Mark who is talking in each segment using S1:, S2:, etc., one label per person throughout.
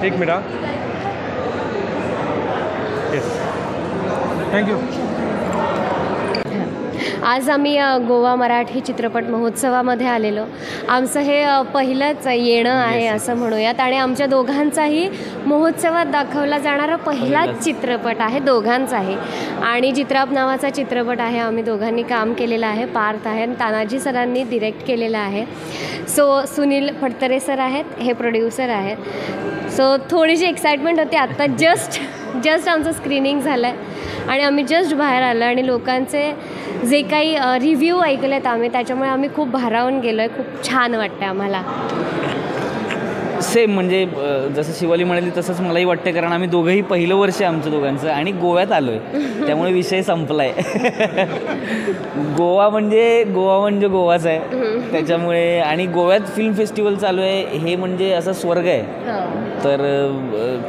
S1: एक minute. Yes, thank you.
S2: आज आम्ही गोवा मराठी चित्रपट महोत्सवामध्ये आलेलो. आमचं हे पहिलंच येणं आहे असं म्हणूयात आणि आमच्या दोघांचाही महोत्सवात दाखवला जाणारा पहिलाच चित्रपट आहे, दोघांचाही. आणि जित्राप नावाचा चित्रपट आहे, आम्ही दोघांनी काम केलेलं आहे, पार्थ आहे आणि तानाजी सरांनी डिरेक्ट केलेलं आहे. सो सुनील फडतरे सर आहेत, हे प्रोड्युसर आहेत. सो थोडीशी एक्साइटमेंट होती. आत्ता जस्ट आमचं स्क्रीनिंग झालं आहे आणि आम्ही जस्ट बाहेर आलो आणि लोकांचे जे काही रिव्ह्यू ऐकलेत आम्ही, त्याच्यामुळे आम्ही खूप भारावून गेलो आहे. खूप छान वाटतं आम्हाला.
S3: सेम म्हणजे जसं शिवाली म्हणाली तसंच मलाही वाटतं, कारण आम्ही दोघंही पहिलं वर्ष आहे आमचं दोघांचं आणि गोव्यात आलो आहे, त्यामुळे विषय संपला आहे. गोवा म्हणजे गोवाच आहे, त्याच्यामुळे. आणि गोव्यात फिल्म फेस्टिवल चालू आहे हे म्हणजे असा स्वर्ग आहे. तर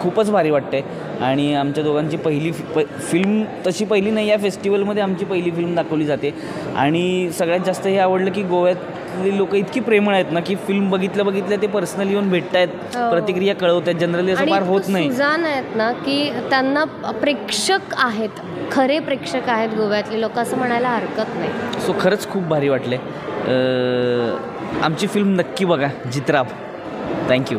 S3: खूपच भारी वाटते. आणि आमच्या दोघांची पहिली फिल्म तशी पहिली नाही, या फेस्टिवलमध्ये आमची पहिली फिल्म दाखवली जाते. आणि सगळ्यात जास्त हे आवडलं की गोव्यातली लोक इतकी प्रेमळ आहेत ना, की फिल्म बघितल्या ते पर्सनली येऊन भेटत आहेत, प्रतिक्रिया कळवत आहेत. जनरली असं फार होत नाही.
S2: सुजान आहेत ना, की त्यांना प्रेक्षक आहेत, खरे प्रेक्षक आहेत गोव्यातले लोक, असं म्हणायला हरकत नाही.
S3: सो खरंच खूप भारी वाटले. आमची फिल्म नक्की बघा, जित्राप. थँक्यू.